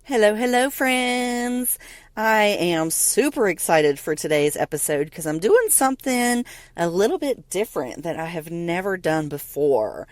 Hello, hello, friends. I am super excited for today's episode because I'm doing something a little bit different that I have never done before.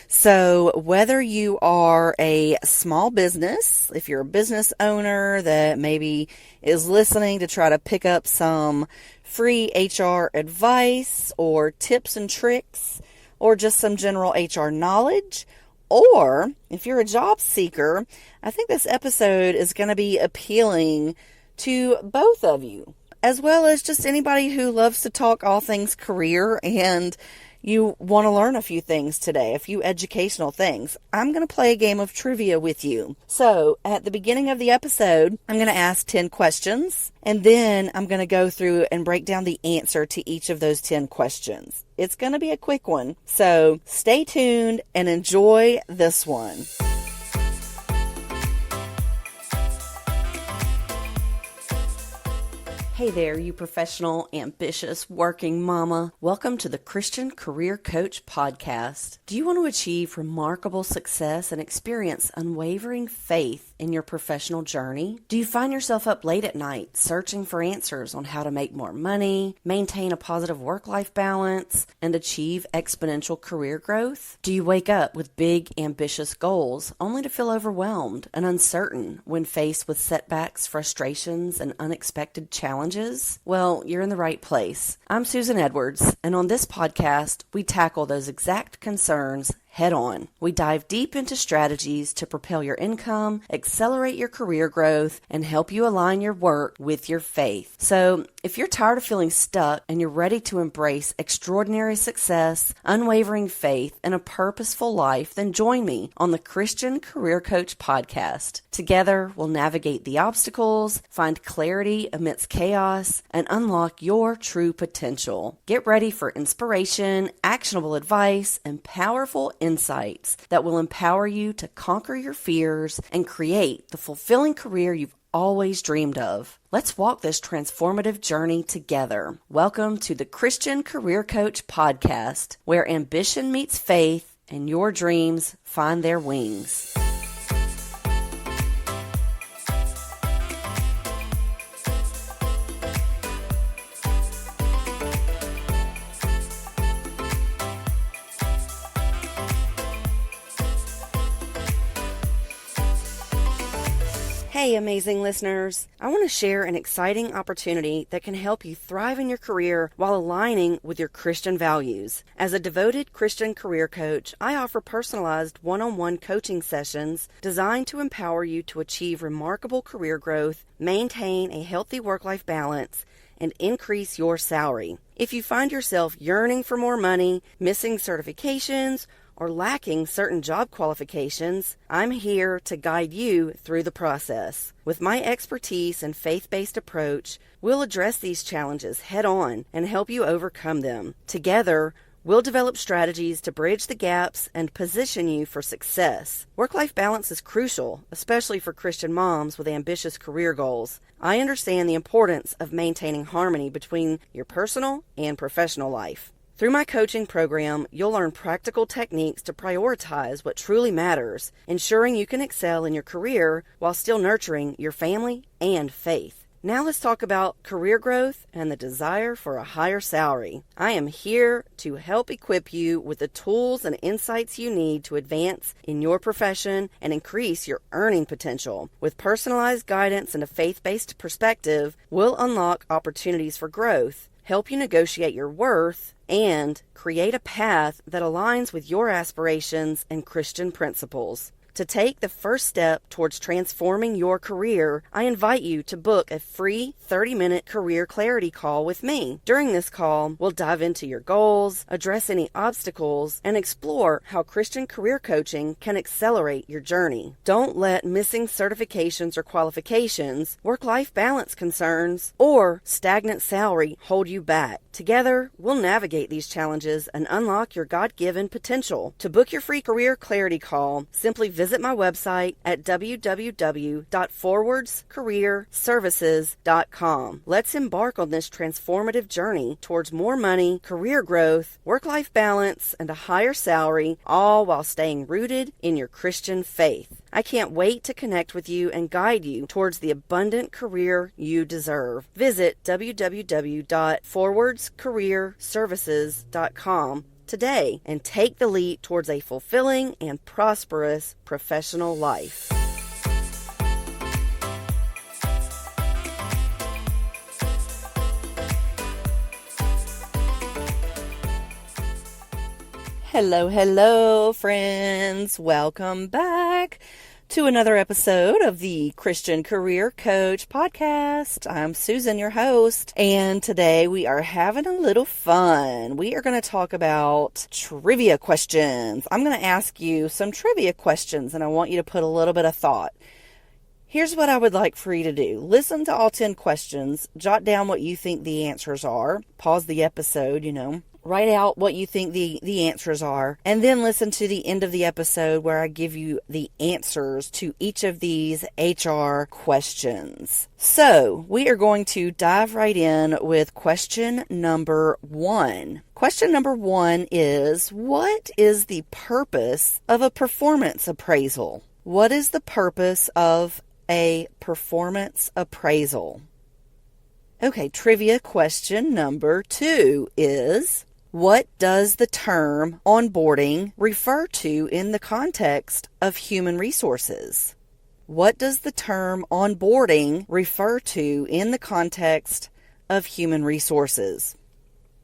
So, whether you are a small business, if you're a business owner that maybe is listening to try to pick up some free HR advice or tips and tricks, or just some general HR knowledge, or if you're a job seeker, I think this episode is going to be appealing to both of you, as well as just anybody who loves to talk all things career and you want to learn a few things today, a few educational things. I'm going to play a game of trivia with you. So at the beginning of the episode, I'm going to ask 10 questions, and then I'm going to go through and break down the answer to each of those 10 questions. It's going to be a quick one, so stay tuned and enjoy this one. Hey there, you professional, ambitious, working mama. Welcome to the Christian Career Coach Podcast. Do you want to achieve remarkable success and experience unwavering faith in your professional journey? Do you find yourself up late at night searching for answers on how to make more money, maintain a positive work-life balance, and achieve exponential career growth? Do you wake up with big, ambitious goals only to feel overwhelmed and uncertain when faced with setbacks, frustrations, and unexpected challenges? Well, you're in the right place. I'm Susan Edwards, and on this podcast, we tackle those exact concerns head on. We dive deep into strategies to propel your income, accelerate your career growth, and help you align your work with your faith. So, if you're tired of feeling stuck and you're ready to embrace extraordinary success, unwavering faith, and a purposeful life, then join me on the Christian Career Coach Podcast. Together, we'll navigate the obstacles, find clarity amidst chaos, and unlock your true potential. Get ready for inspiration, actionable advice, and powerful insights that will empower you to conquer your fears and create the fulfilling career you've always dreamed of. Let's walk this transformative journey together. Welcome to the Christian Career Coach Podcast, where ambition meets faith and your dreams find their wings. Hey, amazing listeners. I want to share an exciting opportunity that can help you thrive in your career while aligning with your Christian values. As a devoted Christian career coach, I offer personalized one-on-one coaching sessions designed to empower you to achieve remarkable career growth, maintain a healthy work-life balance, and increase your salary. If you find yourself yearning for more money, missing certifications, or lacking certain job qualifications, I'm here to guide you through the process. With my expertise and faith-based approach, we'll address these challenges head-on and help you overcome them. Together, we'll develop strategies to bridge the gaps and position you for success. Work-life balance is crucial, especially for Christian moms with ambitious career goals. I understand the importance of maintaining harmony between your personal and professional life. Through my coaching program, you'll learn practical techniques to prioritize what truly matters, ensuring you can excel in your career while still nurturing your family and faith. Now let's talk about career growth and the desire for a higher salary. I am here to help equip you with the tools and insights you need to advance in your profession and increase your earning potential. With personalized guidance and a faith-based perspective, we'll unlock opportunities for growth, help you negotiate your worth, and create a path that aligns with your aspirations and Christian principles. To take the first step towards transforming your career, I invite you to book a free 30-minute career clarity call with me. During this call, we'll dive into your goals, address any obstacles, and explore how Christian career coaching can accelerate your journey. Don't let missing certifications or qualifications, work-life balance concerns, or stagnant salary hold you back. Together, we'll navigate these challenges and unlock your God-given potential. To book your free career clarity call, simply visit visit my website at www.forwardscareerservices.com. Let's embark on this transformative journey towards more money, career growth, work-life balance, and a higher salary, all while staying rooted in your Christian faith. I can't wait to connect with you and guide you towards the abundant career you deserve. Visit www.forwardscareerservices.com today and take the leap towards a fulfilling and prosperous professional life. Hello, friends. Welcome back to another episode of the Christian Career Coach Podcast. I'm Susan, your host, and today we are having a little fun. We are going to talk about trivia questions. I'm going to ask you some trivia questions, and I want you to put a little bit of thought. Here's what I would like for you to do. Listen to all 10 questions, jot down what you think the answers are, pause the episode, write out what you think the answers are, and then listen to the end of the episode where I give you the answers to each of these HR questions. So, we are going to dive right in with question number 1. Question number 1 is, what is the purpose of a performance appraisal? What is the purpose of a performance appraisal? Okay, trivia question number 2 is, what does the term onboarding refer to in the context of human resources? What does the term onboarding refer to in the context of human resources?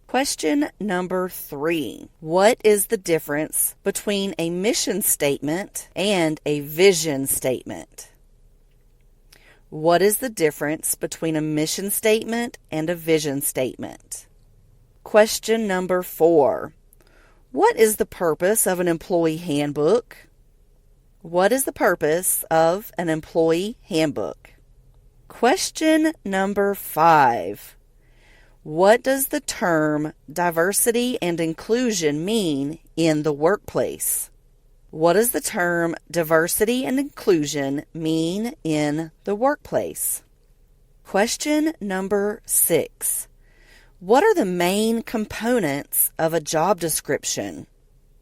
Question number 3. What is the difference between a mission statement and a vision statement? What is the difference between a mission statement and a vision statement? Question number 4. What is the purpose of an employee handbook? What is the purpose of an employee handbook? Question number 5. What does the term diversity and inclusion mean in the workplace? What does the term diversity and inclusion mean in the workplace? Question number 6. What are the main components of a job description?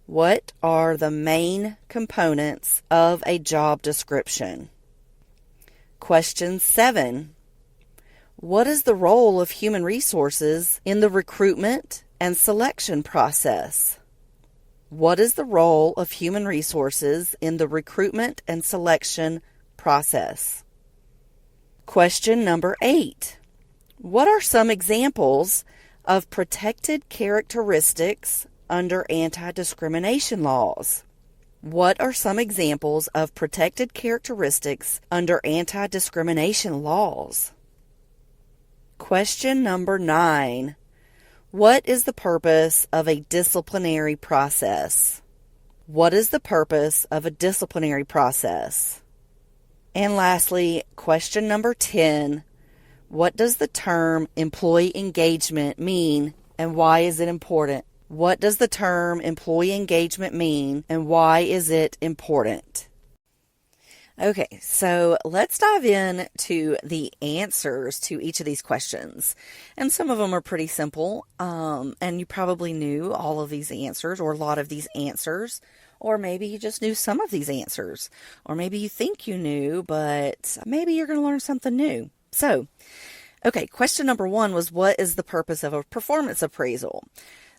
What are the main components of a job description? Question 7. What is the role of human resources in the recruitment and selection process? What is the role of human resources in the recruitment and selection process? Question number 8. What are some examples of protected characteristics under anti-discrimination laws? What are some examples of protected characteristics under anti-discrimination laws? Question number 9. What is the purpose of a disciplinary process? What is the purpose of a disciplinary process? And lastly, question number 10. What does the term employee engagement mean and why is it important? What does the term employee engagement mean and why is it important? Okay, so let's dive in to the answers to each of these questions. And some of them are pretty simple, and you probably knew all of these answers or a lot of these answers, or maybe you just knew some of these answers, or maybe you think you knew, but maybe you're going to learn something new. So, okay, question number 1 was, what is the purpose of a performance appraisal?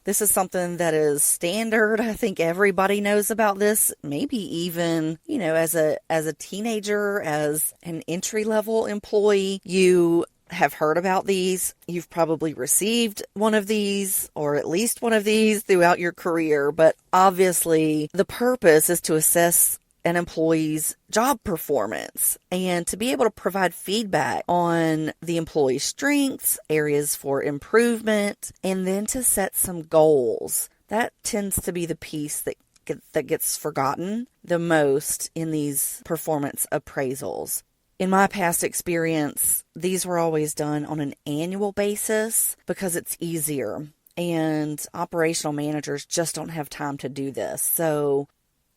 This is something that is standard. I think everybody knows about this. Maybe even, as a teenager, as an entry-level employee, you have heard about these. You've probably received one of these or at least one of these throughout your career. But obviously, the purpose is to assess an employee's job performance and to be able to provide feedback on the employee's strengths, areas for improvement, and then to set some goals. That tends to be the piece that gets forgotten the most in these performance appraisals. In my past experience, these were always done on an annual basis because it's easier, and operational managers just don't have time to do this. So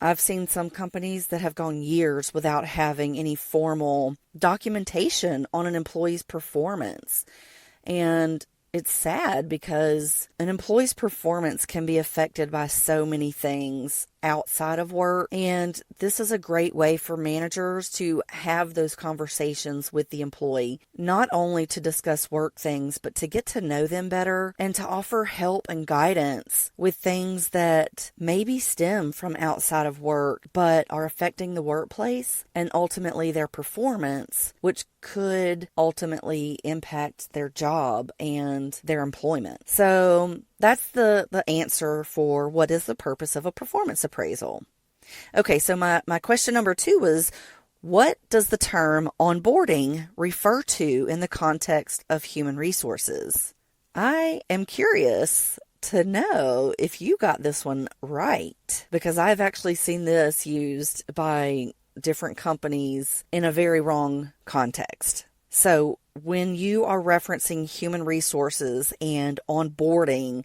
I've seen some companies that have gone years without having any formal documentation on an employee's performance. And it's sad because an employee's performance can be affected by so many things outside of work. And this is a great way for managers to have those conversations with the employee, not only to discuss work things, but to get to know them better and to offer help and guidance with things that maybe stem from outside of work, but are affecting the workplace and ultimately their performance, which could ultimately impact their job and their employment. So that's the answer for what is the purpose of a performance appraisal. Okay, so my question number 2 was, what does the term onboarding refer to in the context of human resources? I am curious to know if you got this one right, because I've actually seen this used by different companies in a very wrong context. So when you are referencing human resources and onboarding,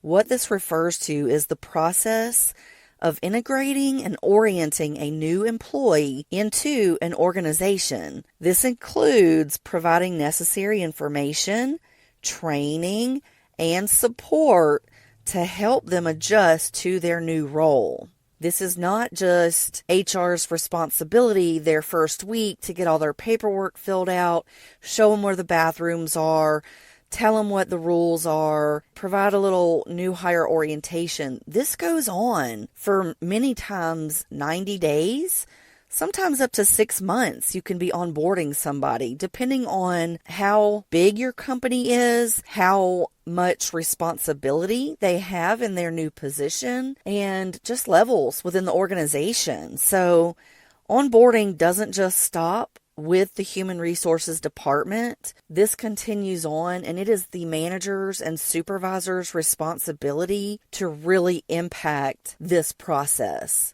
what this refers to is the process of integrating and orienting a new employee into an organization. This includes providing necessary information, training, and support to help them adjust to their new role. This is not just HR's responsibility their first week to get all their paperwork filled out, show them where the bathrooms are, tell them what the rules are, provide a little new hire orientation. This goes on for many times 90 days, sometimes up to 6 months. You can be onboarding somebody depending on how big your company is, how much responsibility they have in their new position, and just levels within the organization. So onboarding doesn't just stop with the human resources department. This continues on, and it is the managers and supervisors' responsibility to really impact this process.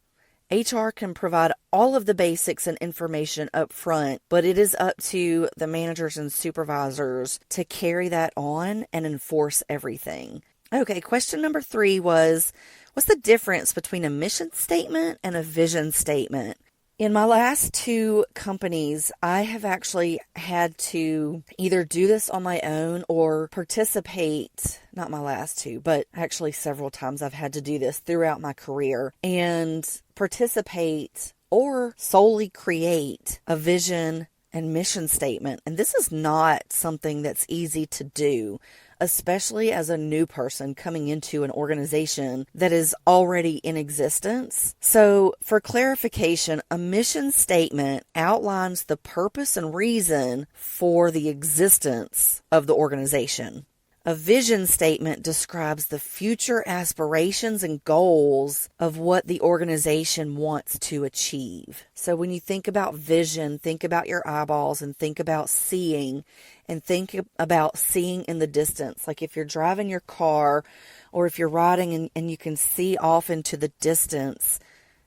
HR can provide all of the basics and information up front, but it is up to the managers and supervisors to carry that on and enforce everything. Okay, question number 3 was, what's the difference between a mission statement and a vision statement? In my last 2 companies, I have actually had to either do this on my own or participate, not my last 2, but actually several times I've had to do this throughout my career, and participate or solely create a vision and mission statement. And this is not something that's easy to do, especially as a new person coming into an organization that is already in existence. So for clarification, a mission statement outlines the purpose and reason for the existence of the organization. A vision statement describes the future aspirations and goals of what the organization wants to achieve. So when you think about vision, think about your eyeballs and think about seeing, and think about seeing in the distance. Like if you're driving your car or if you're riding and you can see off into the distance,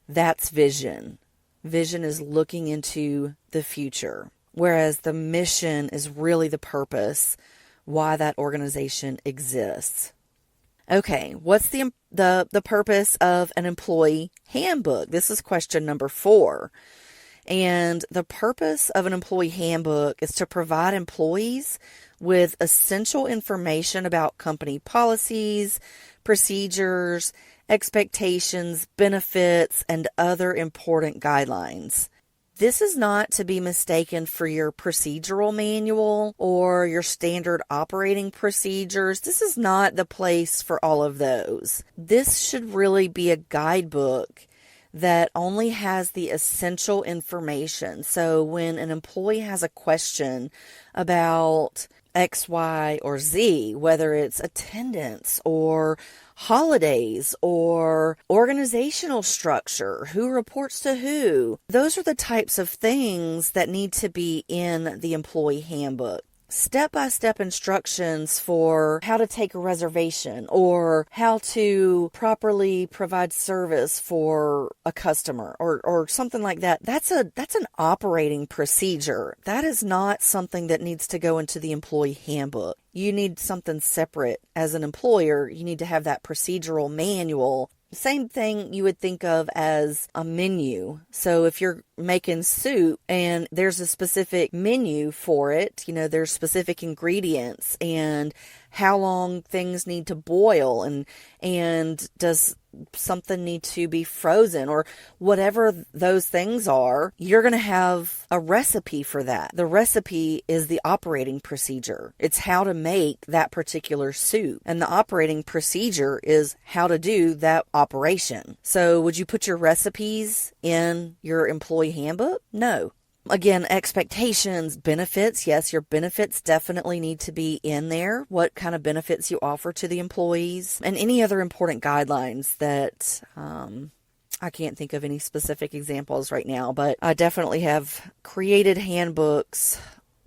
that's vision. Vision is looking into the future, whereas the mission is really the purpose why that organization exists. Okay, what's the purpose of an employee handbook? This is question number 4. And the purpose of an employee handbook is to provide employees with essential information about company policies, procedures, expectations, benefits, and other important guidelines. This is not to be mistaken for your procedural manual or your standard operating procedures. This is not the place for all of those. This should really be a guidebook that only has the essential information. So when an employee has a question about X, Y, or Z, whether it's attendance or holidays or organizational structure, who reports to who, those are the types of things that need to be in the employee handbook. Step-by-step instructions for how to take a reservation or how to properly provide service for a customer or something like that. That's an operating procedure. That is not something that needs to go into the employee handbook. You need something separate. As an employer, you need to have that procedural manual Same thing you would think of as a menu. So if you're making soup and there's a specific menu for it, there's specific ingredients and how long things need to boil and does something need to be frozen or whatever those things are, you're going to have a recipe for that. The recipe is the operating procedure. It's how to make that particular soup. And the operating procedure is how to do that operation. So would you put your recipes in your employee handbook? No. Again, expectations, benefits. Yes, your benefits definitely need to be in there. What kind of benefits you offer to the employees and any other important guidelines that I can't think of any specific examples right now, but I definitely have created handbooks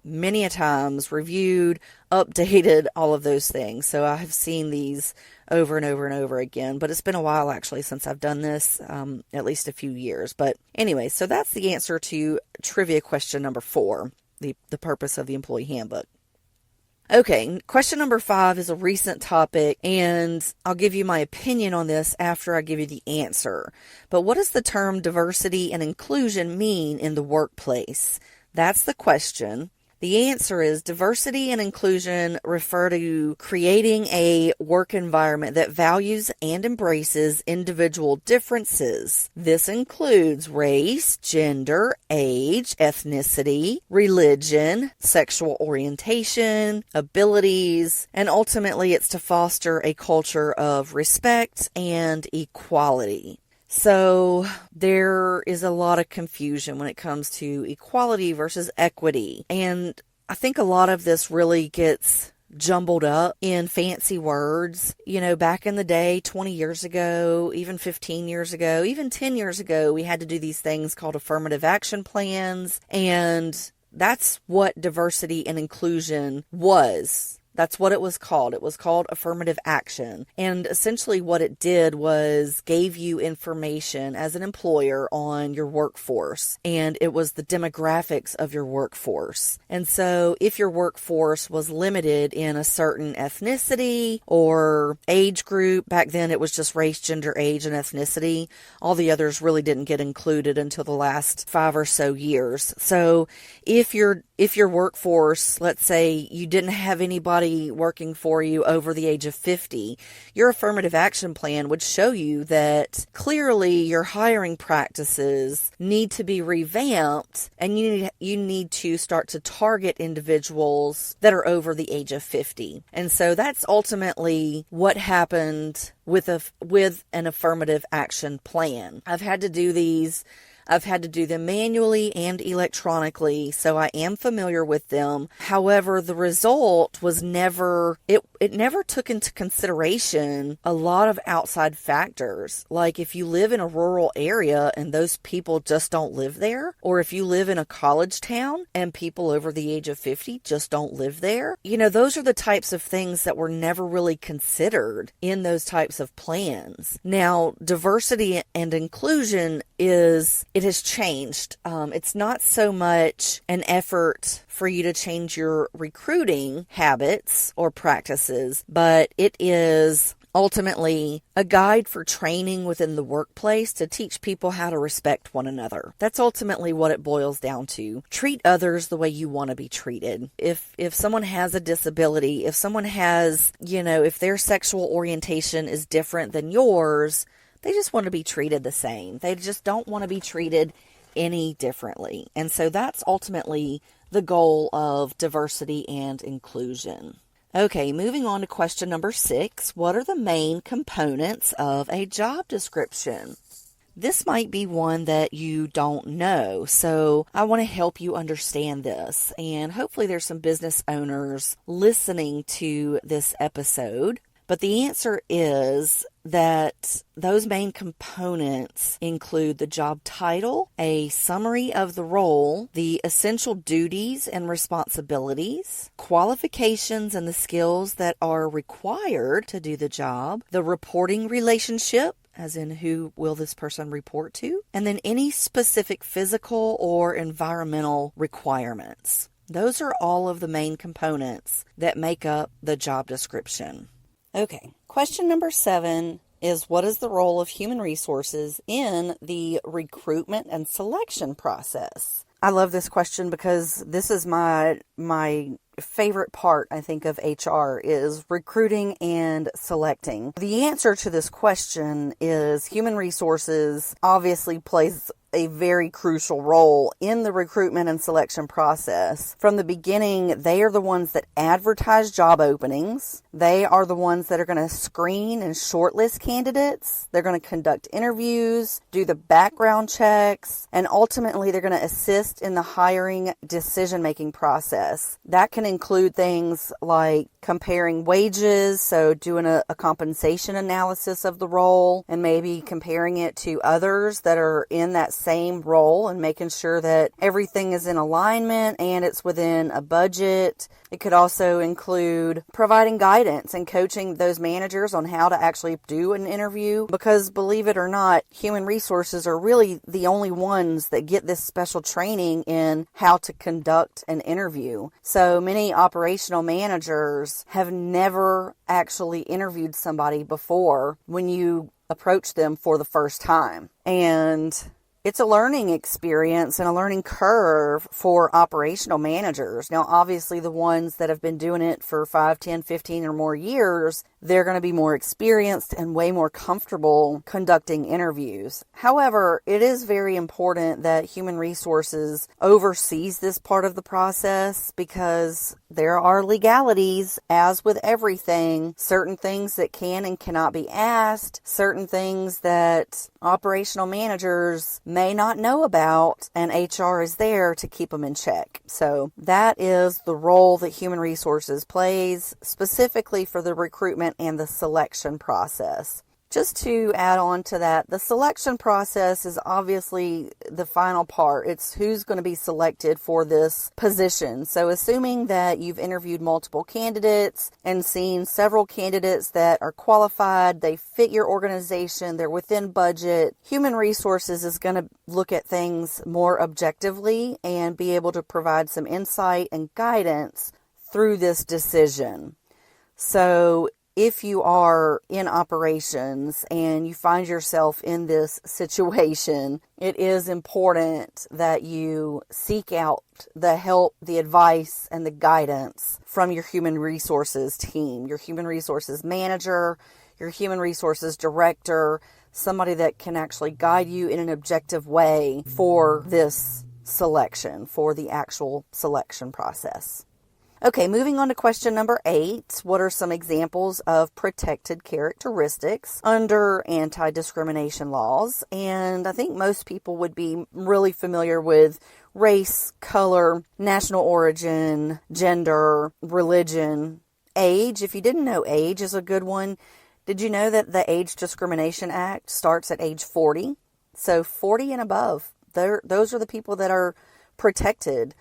many a times, reviewed, updated, all of those things. So I have seen these over and over and over again, but it's been a while actually since I've done this, at least a few years. But anyway, so that's the answer to trivia question number 4, the purpose of the employee handbook. Okay, question number 5 is a recent topic, and I'll give you my opinion on this after I give you the answer. But what does the term diversity and inclusion mean in the workplace? That's the question. The answer is diversity and inclusion refer to creating a work environment that values and embraces individual differences. This includes race, gender, age, ethnicity, religion, sexual orientation, abilities, and ultimately it's to foster a culture of respect and equality. So there is a lot of confusion when it comes to equality versus equity. And I think a lot of this really gets jumbled up in fancy words. Back in the day, 20 years ago, even 15 years ago, even 10 years ago, we had to do these things called affirmative action plans. And that's what diversity and inclusion was. That's what it was called. It was called affirmative action. And essentially what it did was gave you information as an employer on your workforce. And it was the demographics of your workforce. And so if your workforce was limited in a certain ethnicity or age group, back then it was just race, gender, age, and ethnicity. All the others really didn't get included until the last 5 or so years. So if your workforce, let's say you didn't have anybody working for you over the age of 50, your affirmative action plan would show you that clearly your hiring practices need to be revamped and you need to start to target individuals that are over the age of 50. And so that's ultimately what happened with an affirmative action plan. I've had to do them manually and electronically, so I am familiar with them. However, the result was it never took into consideration a lot of outside factors. Like if you live in a rural area and those people just don't live there, or if you live in a college town and people over the age of 50 just don't live there, those are the types of things that were never really considered in those types of plans. Now, diversity and inclusion it has changed. It's not so much an effort for you to change your recruiting habits or practices, but it is ultimately a guide for training within the workplace to teach people how to respect one another. That's ultimately what it boils down to. Treat others the way you want to be treated. If someone has a disability, if someone has, if their sexual orientation is different than yours, they just want to be treated the same. They just don't want to be treated any differently. And so that's ultimately the goal of diversity and inclusion. Okay, moving on to question number 6. What are the main components of a job description? This might be one that you don't know, so I want to help you understand this. And hopefully there's some business owners listening to this episode. But the answer is that those main components include the job title, a summary of the role, the essential duties and responsibilities, qualifications and the skills that are required to do the job, the reporting relationship, as in who will this person report to, and then any specific physical or environmental requirements. Those are all of the main components that make up the job description. Okay, question number 7 is, what is the role of human resources in the recruitment and selection process? I love this question because this is my favorite part, I think, of HR is recruiting and selecting. The answer to this question is human resources obviously plays a very crucial role in the recruitment and selection process. From the beginning, they are the ones that advertise job openings. They are the ones that are going to screen and shortlist candidates. They're going to conduct interviews, do the background checks, and ultimately they're going to assist in the hiring decision-making process. That can include things like comparing wages, so doing a compensation analysis of the role and maybe comparing it to others that are in that same role and making sure that everything is in alignment and it's within a budget. It could also include providing guidance and coaching those managers on how to actually do an interview, because believe it or not, human resources are really the only ones that get this special training in how to conduct an interview. So many operational managers have never actually interviewed somebody before when you approach them for the first time. And it's a learning experience and a learning curve for operational managers. Now, obviously, the ones that have been doing it for 5, 10, 15 or more years, they're going to be more experienced and way more comfortable conducting interviews. However, it is very important that human resources oversees this part of the process, because there are legalities, as with everything, certain things that can and cannot be asked, certain things that operational managers may not know about, and HR is there to keep them in check. So that is the role that human resources plays specifically for the recruitment and the selection process. Just to add on to that, the selection process is obviously the final part. It's who's going to be selected for this position. So assuming that you've interviewed multiple candidates and seen several candidates that are qualified, they fit your organization, they're within budget, human resources is going to look at things more objectively and be able to provide some insight and guidance through this decision. So if you are in operations and you find yourself in this situation, it is important that you seek out the help, the advice, and the guidance from your human resources team, your human resources manager, your human resources director, somebody that can actually guide you in an objective way for this selection, for the actual selection process. Okay, moving on to question number 8. What are some examples of protected characteristics under anti-discrimination laws? And I think most people would be really familiar with race, color, national origin, gender, religion, age. If you didn't know, age is a good one. Did you know that the Age Discrimination Act starts at age 40? So 40 and above, those are the people that are protected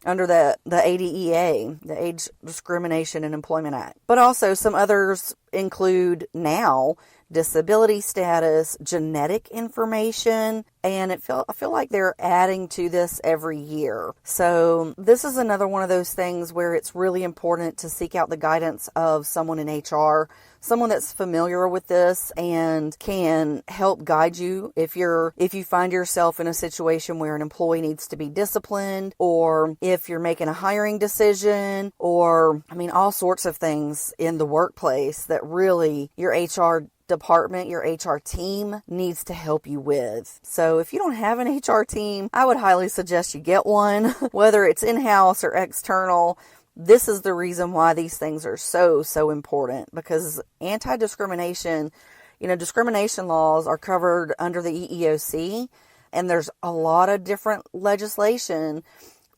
under the ADEA, the Age Discrimination and Employment Act. But also some others include now disability status, genetic information, and I feel like they're adding to this every year. So this is another one of those things where it's really important to seek out the guidance of someone in HR, someone that's familiar with this and can help guide you if you find yourself in a situation where an employee needs to be disciplined, or if you're making a hiring decision, or all sorts of things in the workplace that really your HR department, your HR team needs to help you with. So if you don't have an HR team, I would highly suggest you get one, whether it's in-house or external. This is the reason why these things are so important, because anti-discrimination, discrimination laws are covered under the EEOC, and there's a lot of different legislation,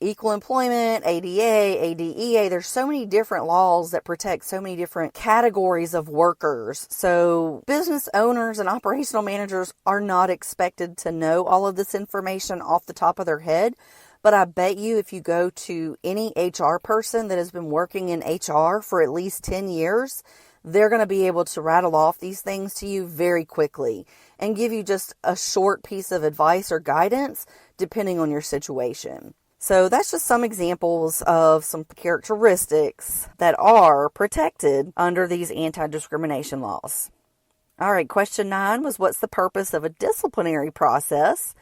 equal employment, ADA, ADEA. There's so many different laws that protect so many different categories of workers. So business owners and operational managers are not expected to know all of this information off the top of their head. But I bet you if you go to any HR person that has been working in HR for at least 10 years, they're going to be able to rattle off these things to you very quickly and give you just a short piece of advice or guidance depending on your situation. So that's just some examples of some characteristics that are protected under these anti-discrimination laws. All right, question 9 was, what's the purpose of a disciplinary process?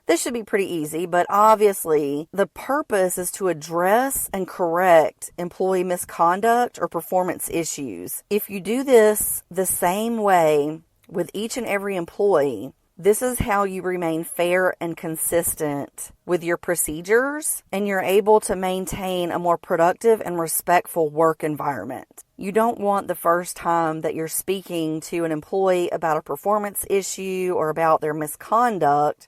This should be pretty easy, but obviously the purpose is to address and correct employee misconduct or performance issues. If you do this the same way with each and every employee, this is how you remain fair and consistent with your procedures, and you're able to maintain a more productive and respectful work environment. You don't want the first time that you're speaking to an employee about a performance issue or about their misconduct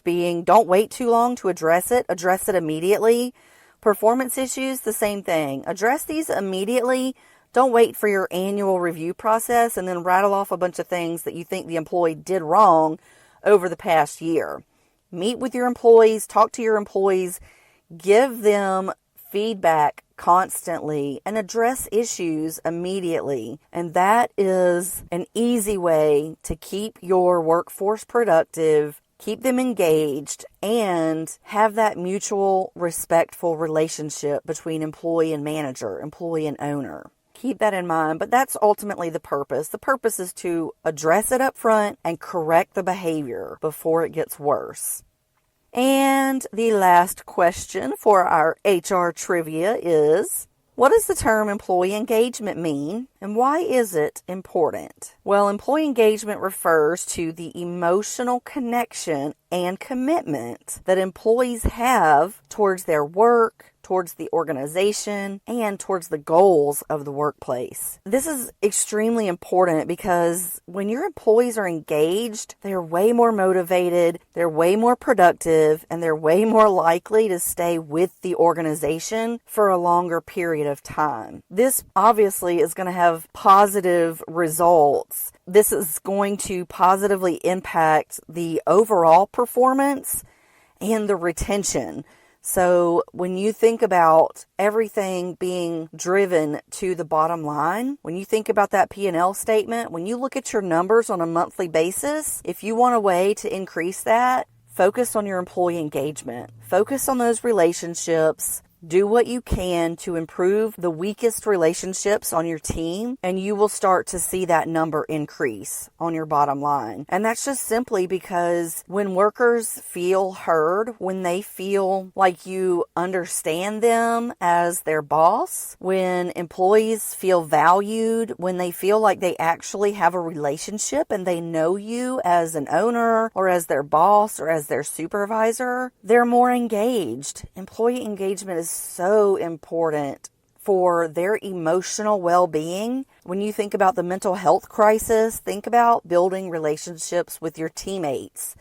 being, don't wait too long to address it immediately. Performance issues, the same thing. Address these immediately. Don't wait for your annual review process and then rattle off a bunch of things that you think the employee did wrong over the past year. Meet with your employees, talk to your employees, give them feedback constantly, and address issues immediately. And that is an easy way to keep your workforce productive, keep them engaged, and have that mutual respectful relationship between employee and manager, employee and owner. Keep that in mind, but that's ultimately the purpose. The purpose is to address it up front and correct the behavior before it gets worse. And the last question for our HR trivia is, what does the term employee engagement mean, and why is it important? Well, employee engagement refers to the emotional connection and commitment that employees have towards their work, towards the organization, and towards the goals of the workplace. This is extremely important because when your employees are engaged, they're way more motivated, they're way more productive, and they're way more likely to stay with the organization for a longer period of time. This obviously is going to have positive results. This is going to positively impact the overall performance and the retention. So when you think about everything being driven to the bottom line, when you think about that P&L statement, when you look at your numbers on a monthly basis, if you want a way to increase that, focus on your employee engagement. Focus on those relationships. Do what you can to improve the weakest relationships on your team, and you will start to see that number increase on your bottom line. And that's just simply because when workers feel heard, when they feel like you understand them as their boss, when employees feel valued, when they feel like they actually have a relationship and they know you as an owner or as their boss or as their supervisor, they're more engaged. Employee engagement is so important for their emotional well-being. When you think about the mental health crisis, think about building relationships with your teammates.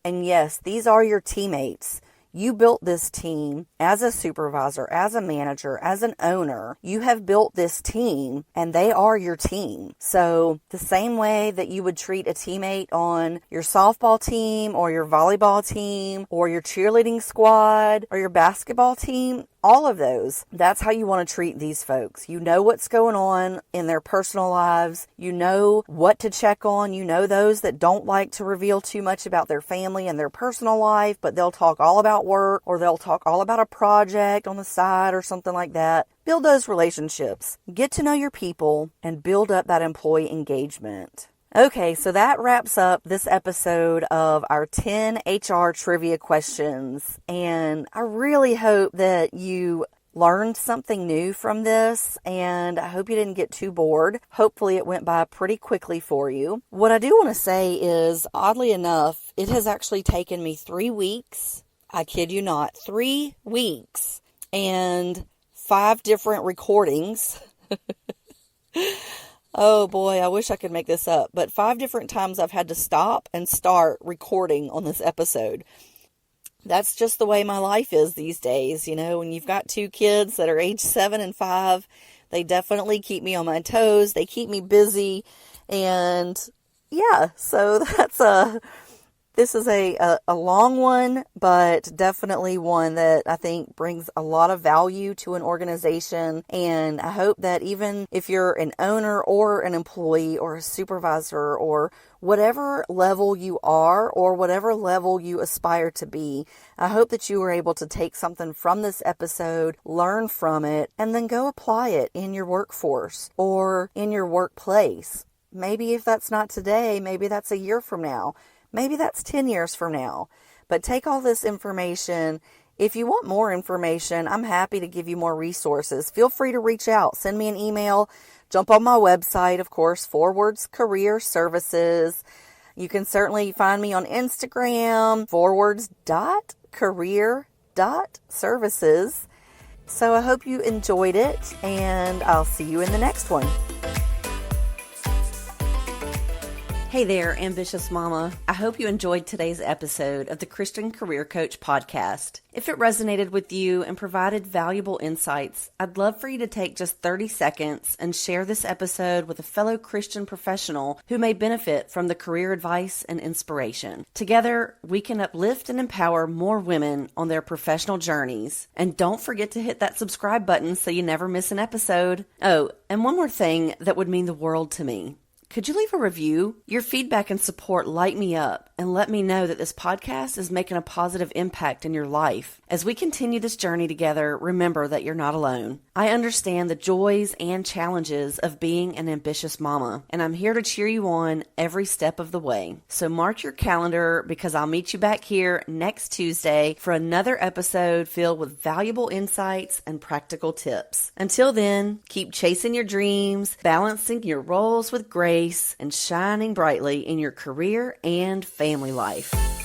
And yes, these are your teammates. You built this team as a supervisor, as a manager, as an owner. You have built this team, and they are your team. So the same way that you would treat a teammate on your softball team or your volleyball team or your cheerleading squad or your basketball team, all of those, that's how you want to treat these folks. You know what's going on in their personal lives. You know what to check on. You know those that don't like to reveal too much about their family and their personal life, but they'll talk all about work, or they'll talk all about a project on the side or something like that. Build those relationships. Get to know your people and build up that employee engagement. Okay, so that wraps up this episode of our 10 HR trivia questions. And I really hope that you learned something new from this, and I hope you didn't get too bored. Hopefully it went by pretty quickly for you. What I do want to say is, oddly enough, it has actually taken me 3 weeks. I kid you not, 3 weeks and 5 different recordings. Oh boy, I wish I could make this up, but 5 different times I've had to stop and start recording on this episode. That's just the way my life is these days. You know, when you've got 2 kids that are age 7 and 5, they definitely keep me on my toes. They keep me busy. And yeah, so this is a long one, but definitely one that I think brings a lot of value to an organization. And I hope that even if you're an owner or an employee or a supervisor or whatever level you are or whatever level you aspire to be, I hope that you were able to take something from this episode, learn from it, and then go apply it in your workforce or in your workplace. Maybe if that's not today, maybe that's a year from now. Maybe that's 10 years from now. But take all this information. If you want more information, I'm happy to give you more resources. Feel free to reach out. Send me an email. Jump on my website, of course, Forwards Career Services. You can certainly find me on Instagram, forwards.career.services. So I hope you enjoyed it, and I'll see you in the next one. Hey there, ambitious mama. I hope you enjoyed today's episode of the Christian Career Coach podcast. If it resonated with you and provided valuable insights, I'd love for you to take just 30 seconds and share this episode with a fellow Christian professional who may benefit from the career advice and inspiration. Together, we can uplift and empower more women on their professional journeys. And don't forget to hit that subscribe button so you never miss an episode. Oh, and one more thing that would mean the world to me. Could you leave a review? Your feedback and support light me up and let me know that this podcast is making a positive impact in your life. As we continue this journey together, remember that you're not alone. I understand the joys and challenges of being an ambitious mama, and I'm here to cheer you on every step of the way. So mark your calendar, because I'll meet you back here next Tuesday for another episode filled with valuable insights and practical tips. Until then, keep chasing your dreams, balancing your roles with grace, and shining brightly in your career and family life.